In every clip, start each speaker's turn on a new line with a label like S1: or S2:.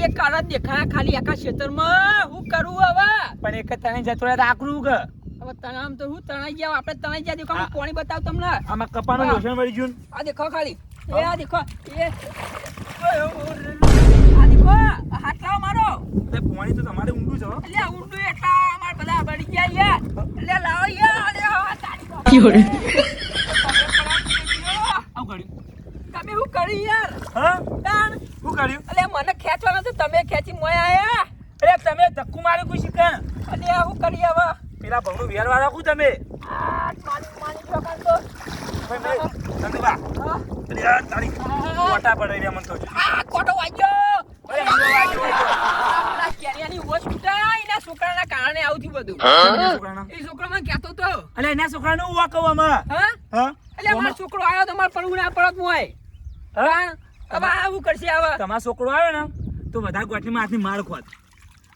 S1: એક કાળા દેખાયા ખાલી આખા ક્ષેત્રમાં હું કરું હવે
S2: પણ એક જ તને જતો રહે તો આકરું કે
S1: હવે તણામ તો હું તણાઈ ગયા આપણે તણાઈ ગયા દેખો હું પાણી બતાવ તમને
S2: આમાં કપાનું લોશન વળી ગયું
S1: આ દેખો ખાલી એ આ દેખો એ આ દેખો હાથ લાવો મારો
S2: તે પાણી તો તમારે ઊંડું છે હો
S1: એટલે ઊંડું એટલા અમાર બધા બળી ગયા યાર એટલે લાવો યાર અરે હા તારી
S2: આવું કર્યું
S1: તમે શું કર્યું યાર
S2: હા
S1: તાણ
S2: શું કર્યું
S1: અલે મને ખેંચવાનો તો તમે ખેંચી મોય આયા
S2: અરે તમે ધક્કુ માર્યું કોઈ શીખે
S1: અલે શું કરી હવે
S2: પેલા ભવનું વેર વાળા કું તમે
S1: માની જોકાન તો
S2: તમે બા
S1: હા
S2: અરે યાર તારી કોટા પડી રહ્યા મને તો
S1: આ કોટો વાગ્યો
S2: અરે મને વાગ્યો
S1: આ કેરિયાની હોસ્પિટલ એના છોકરાના કારણે આવું થયું બધું
S2: છોકરાના
S1: એ છોકરો મને કહેતો તો
S2: અલે એના છોકરાને હું વાકવ આમાં
S1: હા
S2: હા
S1: એટલે અમારો છોકરો આવ્યો તો મારે પડવું ના પડત મોય હા હવે આવું કરશે હવે
S2: તમારો છોકરો આવ્યો ને તો બધા ગોઠલીમાં હાથની માર ખોત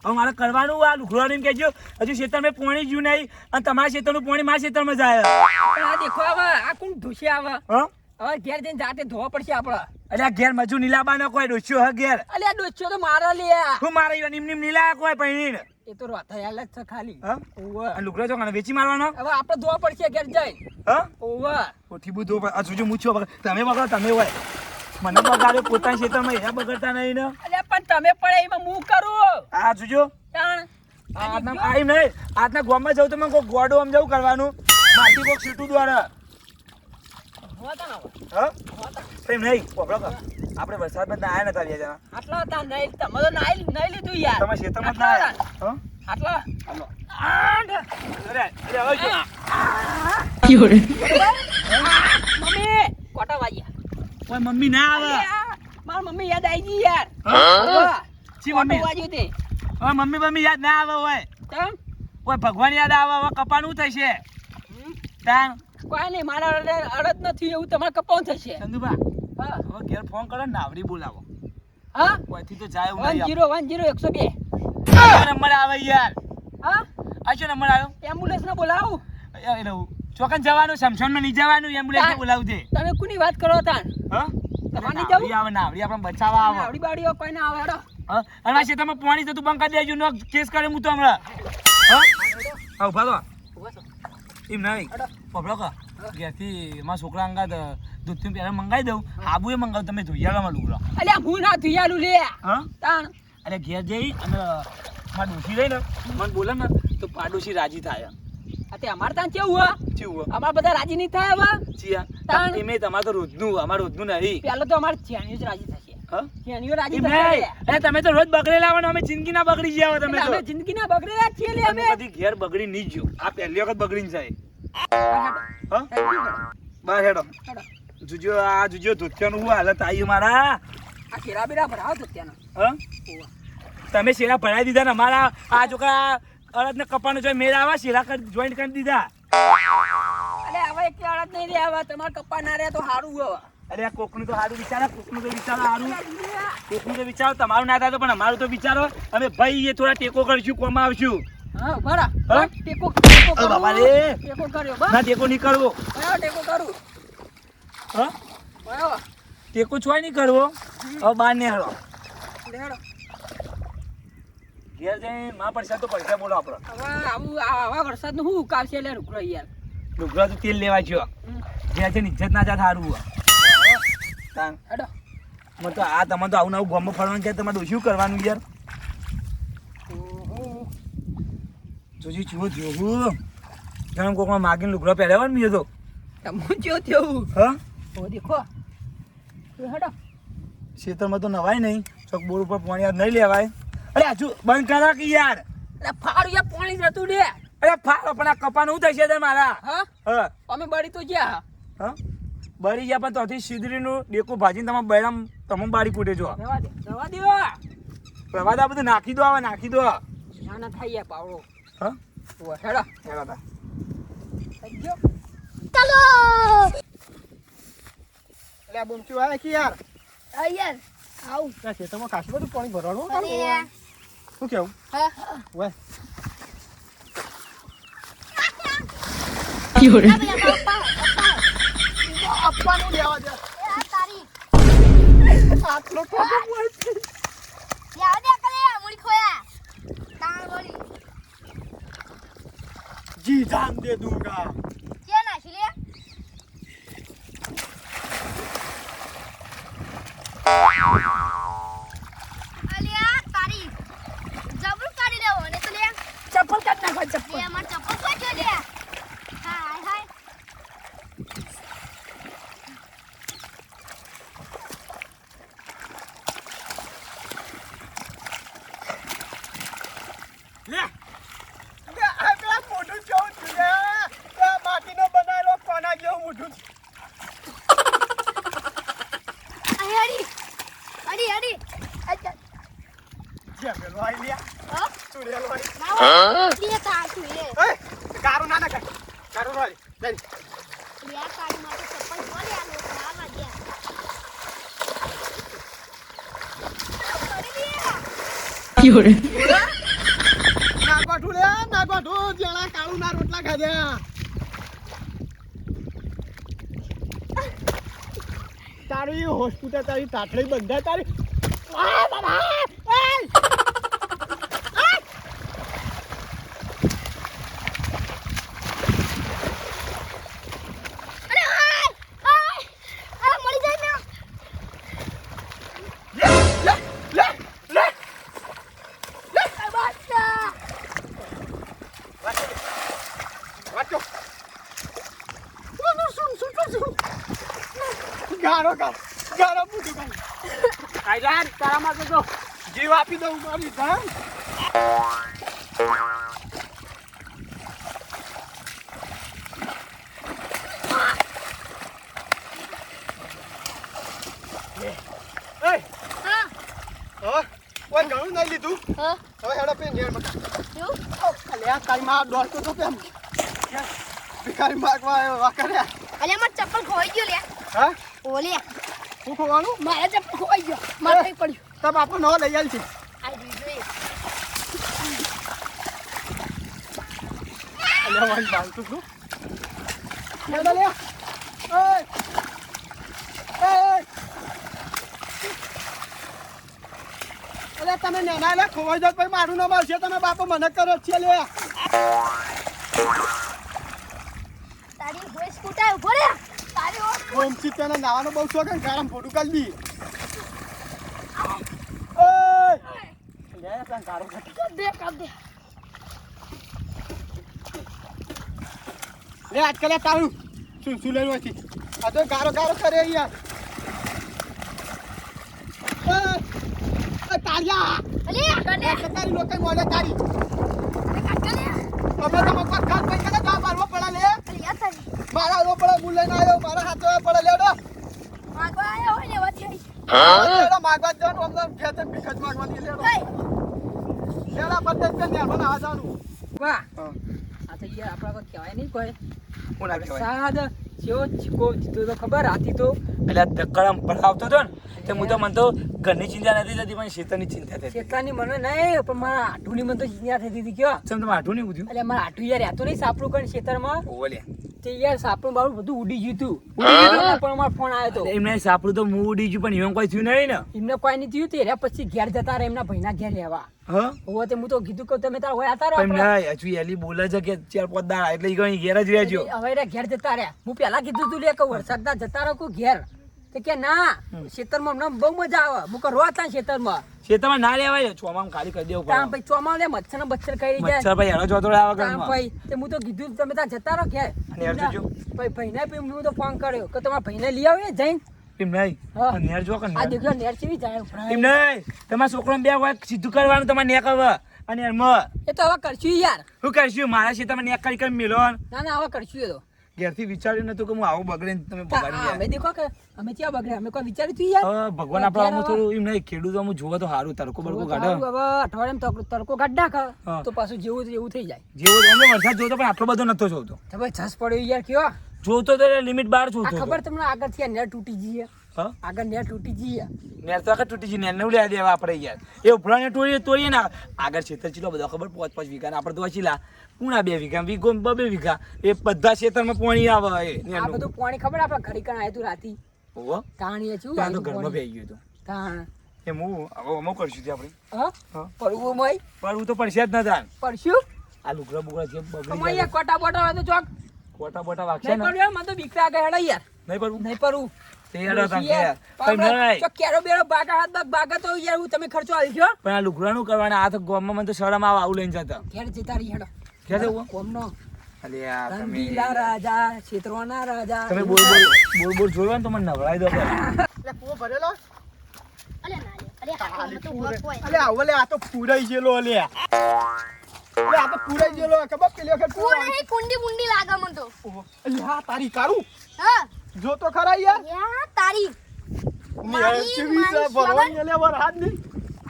S2: હવે મારે કરવાનું આ લુખડવાનું એમ કહેજો હજુ ખેતરમાં પાણી જ્યું નહીં અને તમારા ખેતરનું પાણી મારા ખેતરમાં જાય
S1: પણ આ દેખો હવે આ કોણ ધૂસે આવે
S2: હા
S1: હવે ઘેર જઈને જાતે ધોવા પડશે આપડે
S2: અરે આ ઘેર મજુ નીલાબાનો કોઈ ડોસ્યો હ ઘેર
S1: અલે આ ડોચ્યો તો મારા લે
S2: હું મારે નિમ નિમ નીલા કોઈ પૈણીને
S1: એ તો રોથાયાલ જ છે ખાલી
S2: હા
S1: ઓવે
S2: આ લુગડો છો કાને વેચી મારવાનો
S1: હવે આપણે ધોવા પડશે ઘેર જઈ
S2: હા
S1: ઓવે
S2: ઓઠી બુધો આ જોજો મૂછો તમે બગડો તમે હોય મને બગાડ્યો પોતાના ખેતરમાં એના બગડતા નહીં ને
S1: અલે પણ તમે પડે એમાં હું કરું
S2: આ જોજો
S1: તાણ
S2: આજના નહીં આજના ગામમાં જવું તો મને કોઈ ગોડો આમ જવું કરવાનું માટી કોક સીટું દ્વારા
S1: હોતા ના
S2: હા એમ નહીં પોપડો આપણે વરસાદમાં ના આવ્યા નતા જણા
S1: આટલા હતા નહીં તમે તો નહીં લીધું યાર
S2: તમે ખેતરમાં ના આવ્યા હા
S1: આટલા
S2: હાલો
S1: આંડ
S2: અરે હવે જો
S1: મમ્મી કોટા વાગ્યા
S2: ઓય મમ્મી ના આવે
S1: માર મમ્મી યાદ આવી ગઈ યાર
S2: જી મમ્મી
S1: વાગ્યું તે
S2: હવે મમ્મી યાદ ના આવે હોય
S1: તમ
S2: ઓય ભગવાન યાદ આવે હવે કપાનું થશે તાણ
S1: કોઈ નહીં મારા અડદ નથી એવું તમારે કપાઉં થશે
S2: ચંદુબા
S1: હા
S2: હવે ઘેર ફોન કરો નાવડી બોલાવો
S1: હા
S2: ઓયથી તો જાય એવું
S1: 10 102
S2: નંબર આવે યાર
S1: હા
S2: આ શું નંબર આવ્યો
S1: એમ્બ્યુલન્સ ને બોલાવું
S2: એટલે ચોકન જવાનું સમસોનમાં નહીં જવાનું એમ્બ્યુલન્સ બોલાવું દે
S1: તમે કોની વાત કરો તાન
S2: હા
S1: તમારે જવું
S2: આવે નાવડી આપણે બચાવવા આવે
S1: આવડી બાડીઓ કોઈ ના આવે હેડો
S2: હા અને આ ખેતરમાં પાણી જતું બંધ કરી દેજો નો કેસ કરે હું તો હમણાં હા ઉભા તો એમ નહીં પબડો કા ઘેરથી મારા છોકરા અંગાત દૂધથી પહેલાં મંગાવી દઉં આબુ એ મંગાવું તમે ધોઈયાળામાં લુગડો
S1: અલ્યા હું ના ધુયાલું લે
S2: હા
S1: તાણ
S2: અરે ઘેર જઈ અને મારા ડોશી રહી ને મને બોલે ને તો પાડોશી રાજી થાય
S1: તે અમાર તાન કેવું હા
S2: ચીવું
S1: અમાર બધા રાજી નહીં થાય હવે
S2: ચિયા એમે તમારે તો રોજનું અમારે રોજનું નહીં
S1: પેલો તો અમાર છેણીઓ જ રાજી થશે
S2: હા
S1: છેણીઓ રાજી
S2: એમ
S1: થશે
S2: નહીં અરે તમે તો રોજ બગડેલા આવો ને અમે જિંદગી ના બગડી ગયા તમે તો
S1: અમે જિંદગી ના બગડેલા જ છીએ લે અમે
S2: કદી ઘેર બગડી નહીં ગયો આ પહેલી વખત બગડીને જાય હા
S1: હેડો.
S2: બસ હેડો જુજો આ જુજો ધોતિયાનું હું હાલત આવી મારા
S1: આ કેરા બેરા ભરાવો તો ત્યાંનો
S2: હા તમે શેરા ભરાઈ દીધા ને અમારા આ છોકરા અડદ ને કપાનું જો મેળ આવા શેરા જોઈન્ટ કરી દીધા
S1: અલે હવે એક અડદ નહીં રે હવે તમાર કપ્પા ના રે તો સારું હવે
S2: અરે આ કોકનું તો સારું વિચારો કોકનું તો વિચારો સારું કોકનું તો વિચારો તમારું ના થાય તો પણ અમારું તો વિચારો અમે ભાઈ એ થોડા ટેકો કરશું કોમાં આવશું
S1: હા બરા
S2: હા?
S1: ટેકો
S2: અરે બાપા રે
S1: ટેકો કર્યો બસ
S2: ના ટેકો નહીં કરવો
S1: બરાબર ટેકો કરું
S2: હા
S1: બરાબર
S2: ટેકો છોય નહીં કરવો હવે બહાર ને હેડો
S1: લેડો
S2: ઘેર જઈને માં પૈસા તો પૈસા બોલો આપણો
S1: હવે આવા વરસાદનું શું ઉકાવશે લે રૂકરો યાર
S2: લુગડા તો તેલ લેવા છો ઘેર જઈને ઇજ્જત ના જા સારું તાન
S1: હેડો
S2: મને તો આ તમે તો આવું નવું ગામમાં ફરવાનું છે તમારે શું કરવાનું યાર જોજી જુઓ જોવું જાણે કોકમાં માગીને લુગડો પહેરાવો ને મેં તો
S1: તમો જો થયું
S2: હા
S1: ઓ દેખો હેડો
S2: ખેતરમાં તો નવાય નહીં ચોક બોર ઉપર પાણી યાર નહીં લેવાય અરે હજુ બંધ કરા કે યાર
S1: અરે ફાડું યાર પાણી જતું રે
S2: અરે ફાળો પણ આ કપાનું શું થશે મારા
S1: હા
S2: હા
S1: અમે બળી તો ગયા
S2: હા બળી ગયા પણ ત્યાંથી સિદરીનું ડેકું ભાજીને તમે બૈરામ તમે બારી પૂટે જો
S1: જવા દે
S2: પ્રવાદ આ બધું નાખી દો હવે નાખી દો
S1: ના ના થાય યાર પાવડો
S2: હા
S1: ઓ હેડો
S2: હેડો તા
S1: અજ્જો
S3: ચાલો
S4: એટલે બુમચું આવે કે યાર
S3: યાર આવ
S4: ત્યાં ખેતરમાં ખાસું બધું પાણી ભરવાનું
S3: અરે
S4: શું કેવું
S3: હા
S4: વે આપવાનું લેવા દે
S3: તારી
S4: આટલો ટોટો
S3: લેવા દે
S4: जी जान दे दूंगा
S3: ક્યાં નાખી લે અલ્યા તારી જબરું કાઢી લેવો ને તો લે
S1: ચપ્પલ કાઢ નાખો ચપ્પલ
S3: એ અમાર ચપ્પલ કોઈ જો લે હાય હાય
S4: લે આ પેલા મોઢું જોઉં છું લે આ માટીનો બનાવેલો કોના જેવું મોઢું
S3: અડી અડી અડી અચ્છા
S4: જે પેલો આઈ લ્યા
S3: હા
S4: ચુડેલો આઈ
S3: ના લે તા તું લે
S4: એ કારું ના નાખ કારું રોય લે
S3: લે કાઢી માટે ચપ્પલ જો લે આ લોકો ના વાગ્યા
S4: નાગવાઠું લે નાગવાઠું જેણા કાળું ના રોટલા ખાધ્યા તારી હોસ્પિટલ તારી તાઠડી બંધા તારી આ બાબા
S3: અરે હાય આ મળી જાય
S4: લે લે લે
S3: ને બાદશાહ
S4: વાચો સુન ગારો મૂઠું ગારો
S1: કાયદાન તારામાં તો જો
S4: જીવ આપી દઉં મારી જાન એ
S3: હા
S4: હવે કોઈ ઘણું નહીં લીધું
S3: હા
S4: હવે હેડો પેન ઘેર બતા
S3: જો
S4: અલ્યા તારી માં દોડતો તો કેમ ભિખારી માગવા આવ્યો વાકર્યા
S3: અલ્યા માર ચપ્પલ ખોઈ ગયો લે
S4: હા
S3: ઓલે
S4: હું ખોવાનું
S3: મારા ચપ્પલ ખોઈ ગયો માર કઈ પડ્યું
S4: તો બાપુ નો લઈ આલ છે
S3: આ દીધું
S4: અલ્યા વાન બાલતું છું હેડો લે ઓય અલ્યા તમે નેના લે ખોવાઈ જાત પછી મારું નામ આવશે તમે બાપુ મને કરો છે લે
S3: તારી ભોય સ્કૂટર ઉભો રે તારી ઓ
S4: ઓમસી તને નાવાનો બહુ શોખ ને ગારમ ફોટું કાઢી ઓય લે તને ગારો કાઢી
S3: કાપ દે
S4: લે આજકાલ તારું શું લેવું હતી આ તો ગારો કરે યાર તારિયા
S3: અલે આગળ લે
S4: તારી લોકો મોલે તારી
S3: કાકા લે
S4: અમે તમે કોઈ ખાત પૈ કરે જા મારવો પડે લે
S3: અલ્યા તારી
S4: મારા રો પડે બુલે ના આવ્યો મારા હાથે પડે લેડો
S3: માગવા આયો હોય ને વચ્ચે
S4: લેડો માગવા જવાનું અમને ખેતર ભીખજ માગવાની લેડો લેડા પદ્ધત કે ને મને આ જાનું
S1: વાહ આ તો યાર આપણા કોઈ કહેવાય નહીં કોઈ
S2: કોના કહેવાય
S1: સાદ જેવો ચીકો જીતો તો ખબર હાથી તો
S2: એટલે ધક્કડમ ભરાવતો હતો ને તે હું તો મને તો ઘરની ચિંતા નથી થતી પણ શેતરની ચિંતા થતી
S1: શેતાની મને નહીં પણ મારા આઠુની મને તો ચિંતા થતી હતી કયો
S2: ચમ તમે આઠું નહીં ઉધ્યું
S1: એટલે મારા આઠું યાર રહેતો નહીં સાપડું કરીને ખેતરમાં
S2: ઓલે
S1: તે યાર સાપડું બારું બધું ઉડી ગયું હતું પણ મારો ફોન આવ્યો હતો
S2: એમને સાપડું તો હું ઉડી ગયું પણ એમ કોઈ થયું નહીં ને
S1: એમને કોઈ નહીં થયું તે પછી ઘેર જતા રહે એમના ભાઈના ઘેર રહેવા
S2: હા
S1: હોવે તે હું તો કીધું કે તમે તાર હોય આતા રહો
S2: પણ
S1: આપણા.
S2: નહીં હજુ એલી બોલે છે કે 4-5 દાડા એટલે ઈ કઈ ઘેર જ રહેજો
S1: હવે રે ઘેર જતા રહ્યા હું પેલા કીધું તું લે કે વરસાદના જતા રહો કોઈ ઘેર તે કે ના ખેતરમાં અમને બહુ મજા આવે હું કરો હતા ખેતરમાં
S2: ખેતરમાં ના લેવાય ચોમામાં ખાલી કરી દેવું
S1: તામ
S2: પડે
S1: ભાઈ ચોમા લે મચ્છર બચ્છર કરી જાય
S2: મચ્છર ભાઈ હેડો જોતો આવે
S1: તામ
S2: ઘરમાં
S1: ભાઈ તે હું તો કીધું તમે તાર જતા રહો ઘેર
S2: અને યાર જોજો.
S1: ભાઈ ભાઈને બી હું તો ફોન કર્યો કે તમારા ભાઈને લઈ આવીએ જઈને
S2: એમ નહીં
S1: હા.
S2: નેર જો કે
S1: આ
S2: નેર
S1: દેખો નેર ચેવી જાય
S2: એમ
S1: ઉભરાય.
S2: નહીં તમારા છોકરાને બે વાર સીધું કરવાનું તમારે નેક હવે અને યાર
S1: એ તો હવે કરશું યાર
S2: શું કરશું મારા ખેતરમાં નેક કરી મિલો
S1: ના ના હવે કરશું એ તો
S2: ઘેરથી વિચાર્યું નતું કે હું આવું બગડે ને તમે બગાડી
S1: અમે
S2: જાય
S1: દેખો કે અમે ક્યાં બગડે અમે કોઈ વિચાર્યું તું યાર
S2: હવે ભગવાન આપણા આમાં થોડું એમ નહીં ખેડૂતો આમ જોવો તો સારું તડકો બડકો કાઢો
S1: હવે અઠવાડિયામાં તડકો કાઢ નાખ
S2: હા.
S1: તો પાછું જેવું તો એવું થઈ જાય
S2: જેવો અમને વરસાદ જોતો પણ આટલો બધો નતો જોતો
S1: તો ભાઈ છસ પડ્યો યાર કયો
S2: જોતો તો લિમિટ બહાર
S1: આ
S2: જોતો
S1: ખબર તમને આગળથી આ નેર તૂટી જઈએ
S2: હા
S1: આગળ નેર તૂટી જઈએ
S2: નેર તો આખા તૂટી જઈ નેર ઉડ્યા દેવા આપણે યાર એ ઉપરાને તોડીએ ને આગળ ખેતર ચીલો બધો ખબર 5-5 વીઘા આપણે તો ચીલા પૂણા 2 વીઘા વીઘો 2 વીઘા એ બધા ખેતરમાં પાણી આવે એ
S1: આ
S2: નેરનું.
S1: બધું પાણી ખબર આપડે ઘડી કણ આવ્યું તું રાતી
S2: ઓહો
S1: તાણી છું
S2: ત્યાં તો ઘરમાં બેહી ગયું હતું
S1: તાણ
S2: એમ હું હવે અમો કરશું તે આપણે
S1: હા
S2: હા
S1: પડવું મય
S2: પણ હું તો પડશે જ નતા
S1: પડશું
S2: આ લુગડા બુગડા જે બગડી
S1: તમારે
S2: જાય
S1: યાર કોટા બોટા હોય તો ચોક
S2: કોટા બોટા વાગશે
S1: નહીં
S2: ને
S1: પડ્યું મને તો બીક લાગે હેડો યાર
S2: નહીં પડવું
S1: નહીં પડવું
S2: તે હેડો તાણ કે યાર. પણ
S1: આપણે
S2: નહીં.
S1: જો કેરો બેરો બાગા હાથ બાગ બાગા તો યાર હું તમે ખર્ચો આવી ગયો
S2: પણ આ લુગડાનું કરવાના આ તો ગામમાં મને તો શરમ આવે આવું લઈને જતા
S1: ઘેર જતા રહી હેડો
S2: ક્યાં જવું
S1: કોમનો
S2: અલ્યા તમે
S1: રંગીલા રાજા ક્ષેત્રોના રાજા
S2: તમે બોલ જોયો ને તો મને નવડાવી દો પેલા.
S4: એટલે કૂવો ભરેલો
S3: અલે ના લે અલે હાથમાં તો વક હોય
S4: અલે ઓલે આ તો પૂરાઈ ગયેલો અલે આ તો પૂરાઈ ગયેલો ખબર પેલી વખત કૂવો
S3: કોણ હે કુંડી મુંડી લાગે મન તો
S4: ઓહો, અલ્યા તારી કાળું
S3: હા
S4: જો તો ખરા યાર
S3: યા તારી
S4: મેં ચીવી છે ભરવાની અલે વરહાદ ની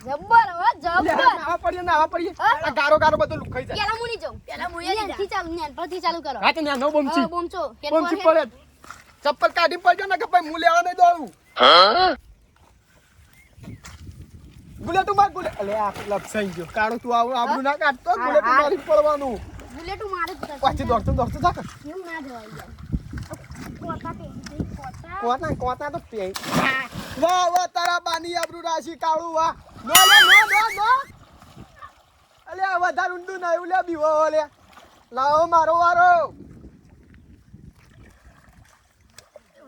S3: જબ્બર હો
S4: લે,
S3: જબ્બર
S4: નાવા પડીએ આ ગારો ગારો બધું લુખાઈ જાય
S3: પેલા મુની જાઉં પેલા મુની થી ચાલુ ને પરથી ચાલુ કરો
S4: હા તો નો બોમચી
S3: બોમચો
S4: બોમચી પડે ચપ્પલ કાઢી પડજો ને કે ભાઈ હું લેવા નહીં દોડું ગુલે તું માર ગુલે અલે આ લક્ષાઈ ગયો કાળો તું આબરૂ ના કાઢતો ગુલે તું મારી પડવાનું
S3: બુલેટ મારે જ
S4: પાછી દોડતો જાક
S3: એવું ના જવાય યાર કોટા
S4: કોતા તો પે વાહ તારા બાની આબરૂ રાશી કાળું વાહ નો અલે આ વધારે ઊંડું ના એવું લે બીવો લે લાવો મારો વારો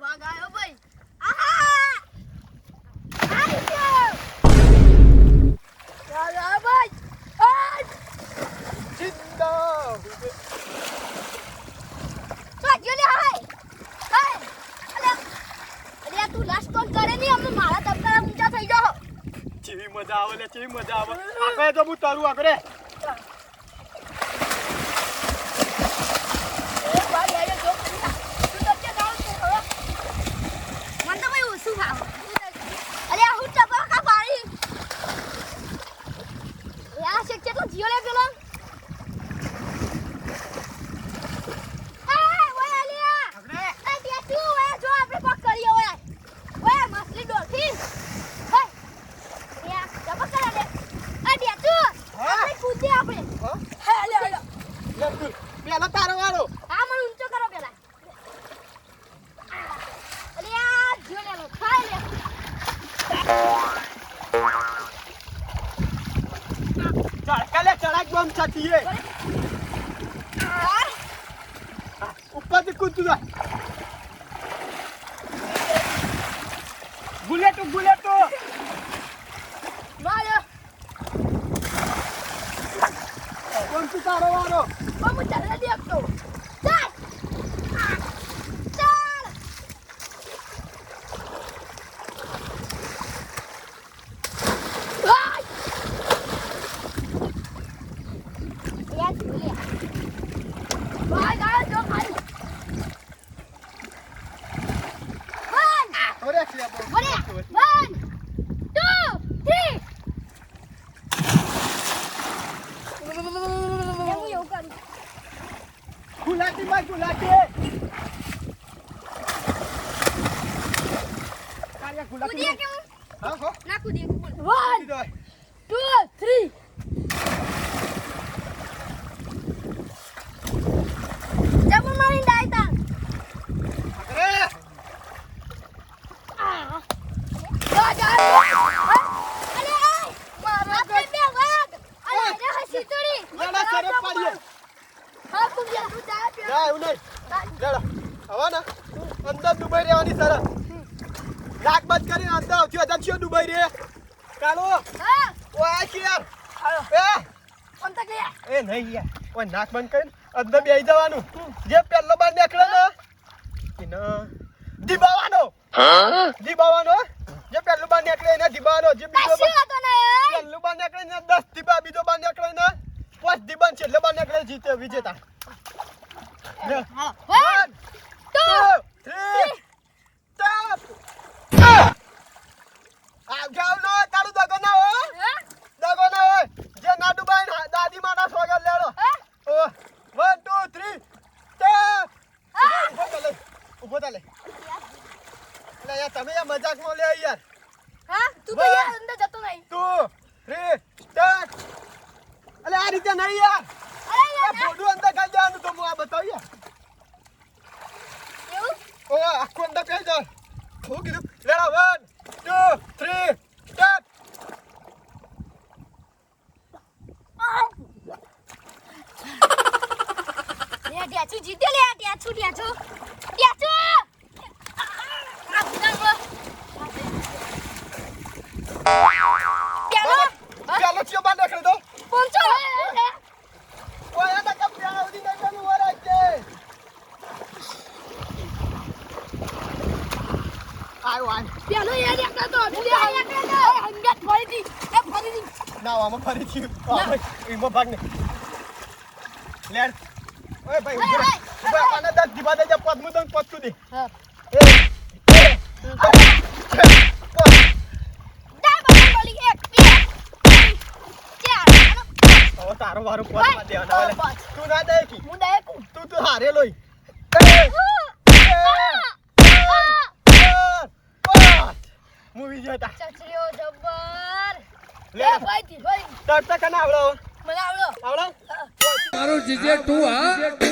S3: વાગાયો ભાઈ આહા આઈ ગયો વાગાયો ભાઈ આ
S4: જિંદા
S3: ગયો લે હાય હાય અલે તું લાસ્ટ કોલ કરે ની અમને મારા દબકારા ઊંચા થઈ જાઓ
S4: ચેવી મજા આવે આગળ તો હું તારું આગળ
S3: એ ભાઈ આયો જો તું તો કે ગાવ છે હવે મન તો ભાઈ ઓછું ભાવ અલે આ હું ટપા કા પાડી યા શેક છે તું જીઓ લે પેલો એ ઓય અલિયા એ બે તું ઓય જો આપણે પક કરીએ ઓય મસલી ડોથી હે યા ટપા કરે લે એ બે તું આપણે કૂદે આપણે હે લે
S4: પેલા તારો વારો
S3: હા મને ઊંચો કરો પેલા અલિયા જીઓ લે લો ખાઈ લે
S4: ચડાક બમ છતીએ ઉપરથી કૂદતું જા ગુલેટો
S3: મારો
S4: કોણ તું તારો વારો
S3: બમ ચાલે દેખતો ચાલ ચાલ વાય યાર બોલિયા વાય ગાયો જો ખાલી
S4: થોડે છે
S3: બોલે 1 2 3 હું એવું કરું
S4: ગુલાટી કાયા
S3: કૂદીએ કે હું
S4: હા હો
S3: ના કૂદીએ બોલ 1 2 3 જબ મારી ડાયતા
S4: અરે
S3: અલે મારા બે વાગ અલે રે હસીતોડી
S4: લેડા સરે પાડીએ
S3: હા કૂદીએ તું જા પે
S4: જા એવું નહીં લેડા હવે ને અંદર દુબઈ રહેવાની સરસ નાક બંધ કરીને અંદર આવતી હતા છો દુબઈ રે કાલો
S3: હા
S4: ઓય કે યાર
S3: કોણ તક લે
S4: એ નહીં યાર ઓય નાક બંધ કરીને અંદર બેસી જવાનું જે પહેલો બાર નીકળે ને એને દીબાવાનો જે પહેલો બાર નીકળે એને દીબાવાનો જે બીજો
S3: કશી વાતો નહીં
S4: પહેલો બાર નીકળે ને 10 દીબા બીજો બાર નીકળે ને 5 દીબા છેલ્લે બાર નીકળે જીતે વિજેતા
S3: હા
S4: 1 2 3 સ્ટોપ આ જાવ નો તારું દગો ના હો દગો ના હોય જે ના ડુબાઈ દાદી માના સોગર લેડો ઓ 1 2 3 સ્ટોપ ઉભો તા લે એટલે યાર તમે યાર મજાકમાં લે યાર
S3: હા તું તો યાર અંદર જતો નહીં
S4: 2 3 સ્ટાર્ટ અલે આ રીતે નહીં યાર
S3: અરે યાર
S4: બોડું અંદર ખાઈ જવાનું તો હું આ બતાવ યાર
S3: એવું
S4: ઓ આખું અંદર ખાઈ જાવ હું કીધું લેડા 1 2 3 સ્ટાર્ટ
S3: જીતે લે ટેચુ
S4: ચાલો ચિયો બાર દેખડે તો
S3: પોંચો
S4: ઓય ના કપ પ્યાલા ઉડી નઈ વરાય છે આયો આય
S3: પેલો એ દેખતો તો હંગાત ફરીથી
S4: ના આમાં ફરીથી ઈમો ભાગ ને લેડ ઓય ભાઈ ઉભા પાના 10 દીવા દે પદમુ દંગ પત્તુ દે
S3: હા
S4: ઓ તારો વારો પોતમાં દેવાના વાલે તું ના દે કી
S3: હું ડાયકું
S4: તું હારે લોય મૂવી જોતા
S3: ચચરીઓ જબ્બર
S4: લે
S3: ભાઈ થી ભાઈ
S4: તડતા કના આવડો
S3: મને આવડો
S4: આવડો
S5: મારો જીજે તું હા